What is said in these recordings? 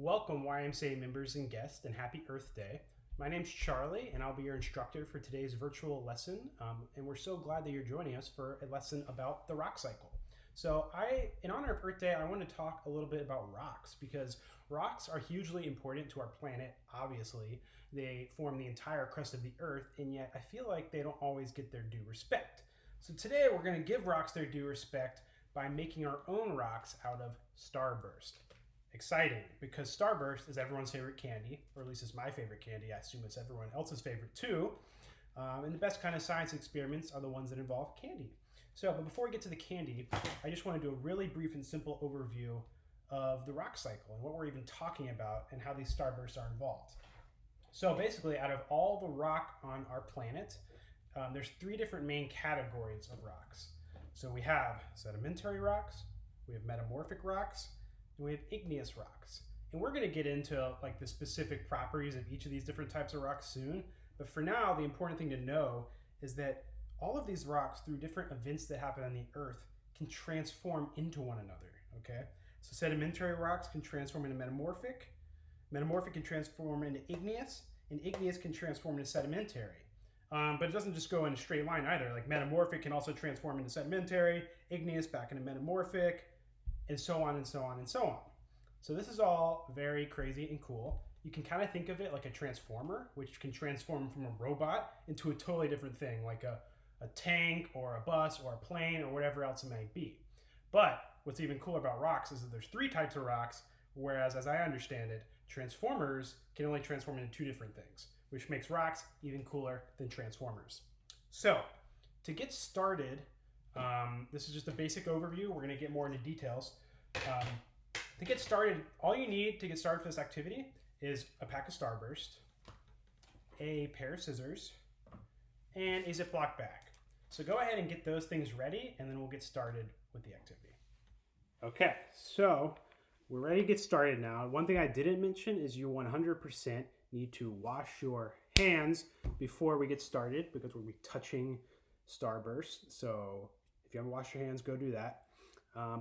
Welcome YMCA members and guests, and happy Earth Day. My name's Charlie, and I'll be your instructor for today's virtual lesson, and we're so glad that you're joining us for a lesson about the rock cycle. So in honor of Earth Day, I want to talk a little bit about rocks, because rocks are hugely important to our planet, obviously. They form the entire crust of the Earth, and yet I feel like they don't always get their due respect. So today we're going to give rocks their due respect by making our own rocks out of starburst. Exciting, because starburst is everyone's favorite candy, or at least it's my favorite candy. I assume it's everyone else's favorite too. And the best kind of science experiments are the ones that involve candy. But before we get to the candy, I just want to do a really brief and simple overview of the rock cycle and what we're even talking about and how these starbursts are involved. So basically, out of all the rock on our planet, there's three different main categories of rocks. So we have sedimentary rocks, we have metamorphic rocks, and we have igneous rocks. And we're going to get into like the specific properties of each of these different types of rocks soon. But for now, the important thing to know is that all of these rocks, through different events that happen on the Earth, can transform into one another, okay? So sedimentary rocks can transform into metamorphic, metamorphic can transform into igneous, and igneous can transform into sedimentary. But it doesn't just go in a straight line either. Like metamorphic can also transform into sedimentary, igneous back into metamorphic, and so on and so on and so on. So this is all very crazy and cool. You can kind of think of it like a transformer, which can transform from a robot into a totally different thing, like a tank or a bus or a plane or whatever else it might be. But what's even cooler about rocks is that there's three types of rocks, whereas as I understand it, transformers can only transform into two different things, which makes rocks even cooler than transformers. So to get started, this is just a basic overview. We're going to get more into details. To get started, all you need to get started for this activity is a pack of starburst, a pair of scissors, and a Ziploc bag. So go ahead and get those things ready, and then we'll get started with the activity. Okay, so we're ready to get started now. One thing I didn't mention is you 100% need to wash your hands before we get started, because we'll be touching starburst. So if you haven't washed your hands, go do that.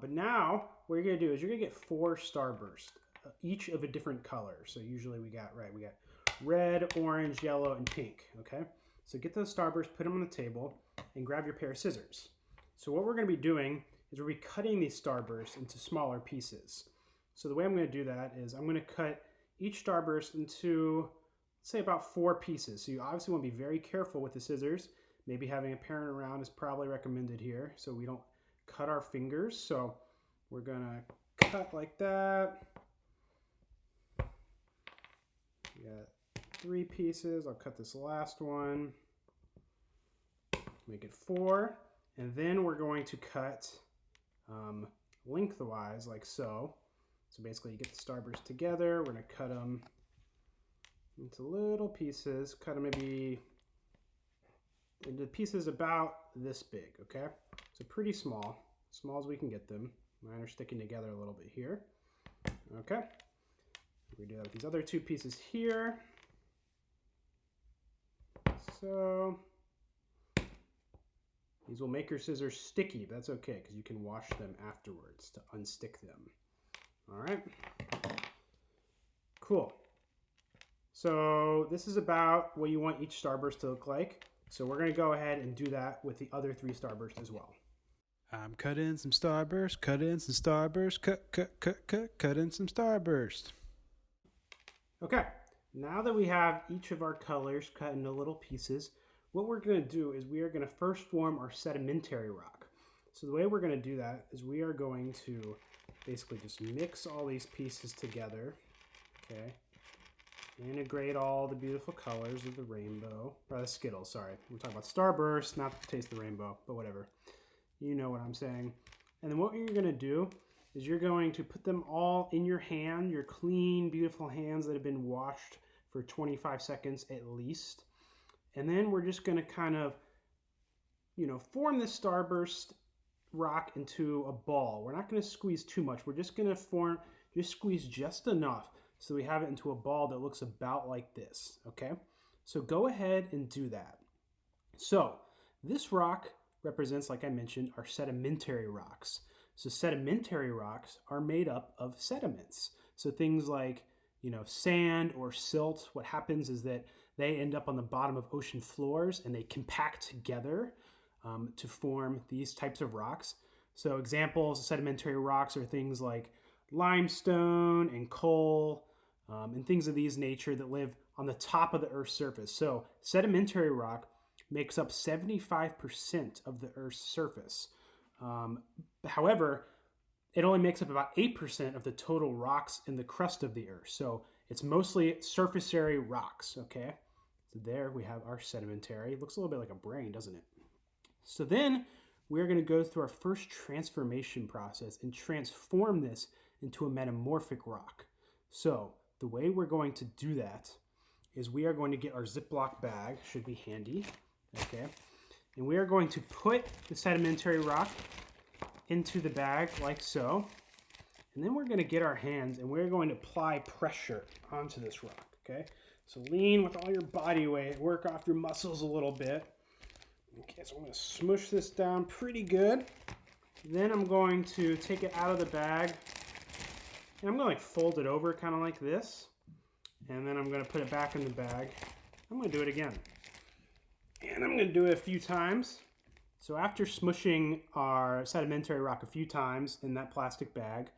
But now what you're going to do is you're going to get 4 starbursts, each of a different color. So usually we got red, orange, yellow, and pink. Okay, so get those starbursts, put them on the table, and grab your pair of scissors. So what we're going to be doing is we'll be cutting these starbursts into smaller pieces. So the way I'm going to do that is I'm going to cut each starburst into, let's say, about 4 pieces. So you obviously want to be very careful with the scissors. Maybe having a parent around is probably recommended here, so we don't cut our fingers. So we're gonna cut like that. We got 3 pieces. I'll cut this last one, make it 4, and then we're going to cut lengthwise like so. So basically you get the starburst together, we're gonna cut them into little pieces, cut them maybe into pieces about this big, okay? So pretty small as we can get them. Mine are sticking together a little bit here. Okay, we do that with these other 2 pieces here. So these will make your scissors sticky, but that's okay, because you can wash them afterwards to unstick them. All right, cool. So this is about what you want each starburst to look like. So we're going to go ahead and do that with the other 3 starbursts as well. I'm cutting some starburst, cutting some starburst, cutting some starburst. Okay, now that we have each of our colors cut into little pieces, what we're going to do is we are going to first form our sedimentary rock. So the way we're going to do that is we are going to basically just mix all these pieces together, okay? Integrate all the beautiful colors of the rainbow, or the Skittles, sorry. We're talking about starburst, not to taste the rainbow, but whatever. You know what I'm saying. And then what you're going to do is you're going to put them all in your hand, your clean, beautiful hands that have been washed for 25 seconds at least. And then we're just going to kind of, form this starburst rock into a ball. We're not going to squeeze too much. We're just going to squeeze just enough so we have it into a ball that looks about like this, okay? So go ahead and do that. So this rock represents, like I mentioned, our sedimentary rocks. So sedimentary rocks are made up of sediments. So things like, sand or silt, what happens is that they end up on the bottom of ocean floors and they compact together to form these types of rocks. So examples of sedimentary rocks are things like limestone and coal and things of these nature that live on the top of the Earth's surface. So sedimentary rock makes up 75% of the Earth's surface. However, it only makes up about 8% of the total rocks in the crust of the Earth. So it's mostly surface area rocks, okay? So there we have our sedimentary. It looks a little bit like a brain, doesn't it? So then we're going to go through our first transformation process and transform this into a metamorphic rock. So the way we're going to do that is we are going to get our Ziploc bag, should be handy, okay? And we are going to put the sedimentary rock into the bag like so. And then we're going to get our hands and we're going to apply pressure onto this rock, okay? So lean with all your body weight, work off your muscles a little bit. Okay, so I'm going to smush this down pretty good. Then I'm going to take it out of the bag and I'm going to fold it over kind of like this. And then I'm going to put it back in the bag. I'm going to do it again. And I'm going to do it a few times. So after smushing our sedimentary rock a few times in that plastic bag,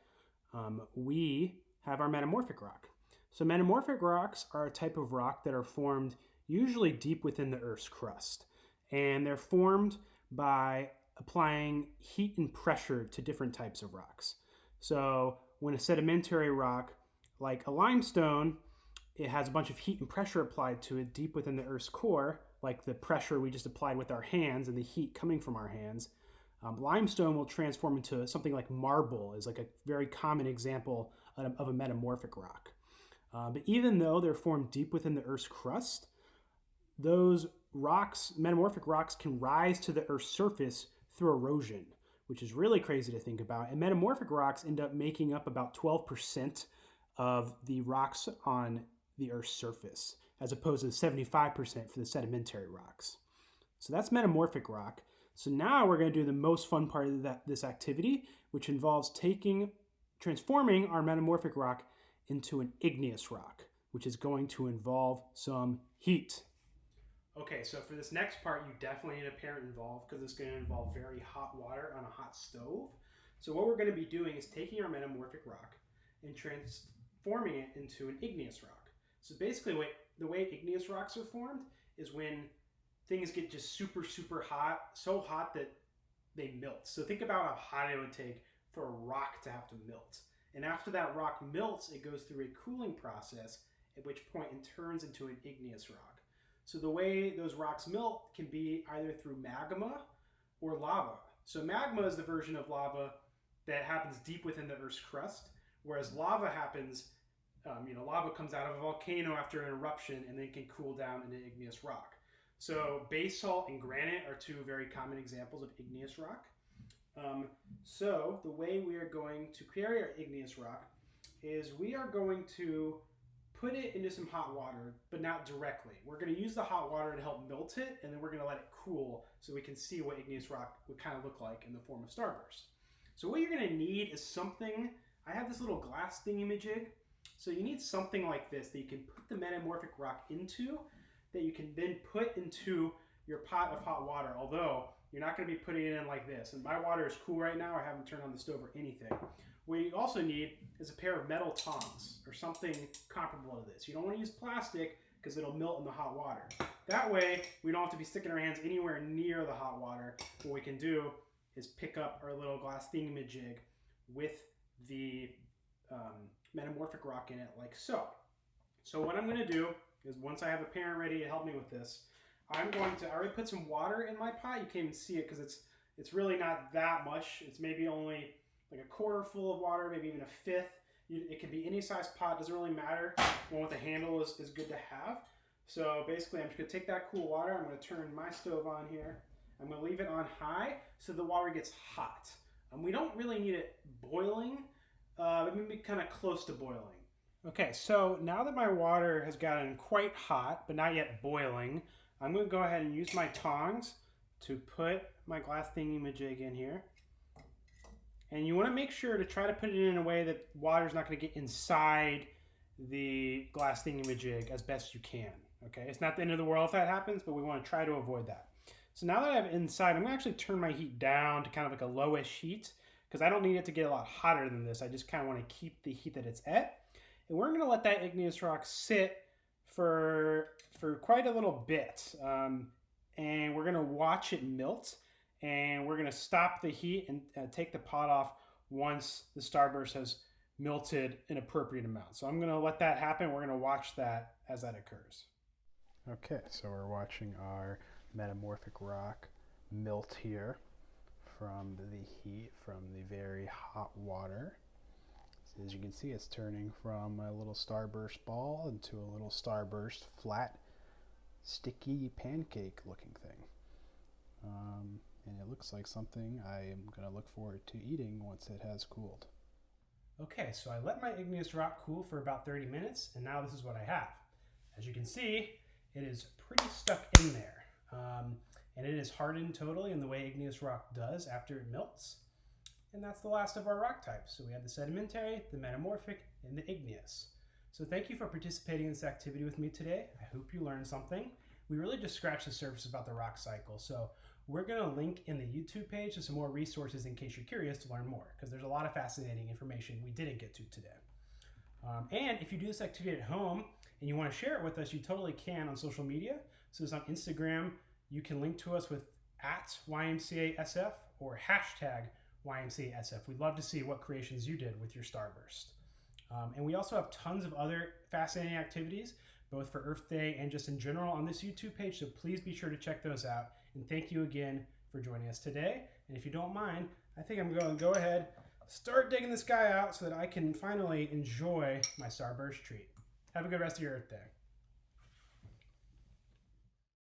we have our metamorphic rock. So metamorphic rocks are a type of rock that are formed usually deep within the Earth's crust. And they're formed by applying heat and pressure to different types of rocks. So when a sedimentary rock, like a limestone, it has a bunch of heat and pressure applied to it deep within the Earth's core, like the pressure we just applied with our hands and the heat coming from our hands. Limestone will transform into something like marble, is like a very common example of a metamorphic rock. But even though they're formed deep within the Earth's crust, those rocks, metamorphic rocks, can rise to the Earth's surface through erosion, which is really crazy to think about. And metamorphic rocks end up making up about 12% of the rocks on the Earth's surface, as opposed to 75% for the sedimentary rocks. So that's metamorphic rock. So now we're going to do the most fun part of this activity, which involves transforming our metamorphic rock into an igneous rock, which is going to involve some heat. Okay, so for this next part, you definitely need a parent involved because it's going to involve very hot water on a hot stove. So what we're going to be doing is taking our metamorphic rock and transforming it into an igneous rock. So basically the way igneous rocks are formed is when things get just super, super hot, so hot that they melt. So think about how hot it would take for a rock to have to melt. And after that rock melts, it goes through a cooling process, at which point it turns into an igneous rock. So the way those rocks melt can be either through magma or lava. So magma is the version of lava that happens deep within the Earth's crust, whereas lava happens, lava comes out of a volcano after an eruption and then can cool down into igneous rock. So basalt and granite are two very common examples of igneous rock. So the way we are going to create our igneous rock is we are going to put it into some hot water, but not directly. We're going to use the hot water to help melt it, and then we're going to let it cool so we can see what igneous rock would kind of look like in the form of starburst. So what you're going to need is something. I have this little glass thingamajig. So you need something like this that you can put the metamorphic rock into, that you can then put into your pot of hot water, although you're not going to be putting it in like this. And my water is cool right now. I haven't turned on the stove or anything. What you also need is a pair of metal tongs or something comparable to this. You don't want to use plastic because it'll melt in the hot water. That way, we don't have to be sticking our hands anywhere near the hot water. What we can do is pick up our little glass thingamajig with the metamorphic rock in it like so. So what I'm going to do is once I have a parent ready to help me with this, I already put some water in my pot. You can't even see it because it's really not that much. It's maybe only like a quarter full of water, maybe even a fifth. It can be any size pot, doesn't really matter. One with a handle is good to have. So basically I'm just going to take that cool water, I'm going to turn my stove on here. I'm going to leave it on high so the water gets hot. We don't really need it boiling, but maybe kind of close to boiling. Okay, so now that my water has gotten quite hot, but not yet boiling, I'm going to go ahead and use my tongs to put my glass thingamajig in here. And you want to make sure to try to put it in a way that water's not going to get inside the glass thingamajig as best you can. Okay, it's not the end of the world if that happens, but we want to try to avoid that. So now that I have it inside, I'm going to actually turn my heat down to kind of like a lowish heat because I don't need it to get a lot hotter than this. I just kind of want to keep the heat that it's at. And we're going to let that igneous rock sit for quite a little bit. And we're going to watch it melt. And we're going to stop the heat and take the pot off once the starburst has melted an appropriate amount. So I'm going to let that happen. We're going to watch that as that occurs. Okay, so we're watching our metamorphic rock melt here from the heat from the very hot water. So as you can see, it's turning from a little starburst ball into a little starburst flat, sticky pancake looking thing. And it looks like something I am going to look forward to eating once it has cooled. Okay, so I let my igneous rock cool for about 30 minutes, and now this is what I have. As you can see, it is pretty stuck in there. And it is hardened totally in the way igneous rock does after it melts. And that's the last of our rock types. So we have the sedimentary, the metamorphic, and the igneous. So thank you for participating in this activity with me today. I hope you learned something. We really just scratched the surface about the rock cycle. So we're going to link in the YouTube page to some more resources in case you're curious to learn more, because there's a lot of fascinating information we didn't get to today. And if you do this activity at home and you want to share it with us, you totally can on social media. So it's on Instagram. You can link to us with @YMCASF or #YMCASF. We'd love to see what creations you did with your starburst. And we also have tons of other fascinating activities, both for Earth Day and just in general on this YouTube page. So please be sure to check those out. And thank you again for joining us today. And if you don't mind, I think I'm going to go ahead, start digging this guy out so that I can finally enjoy my starburst treat. Have a good rest of your Earth Day.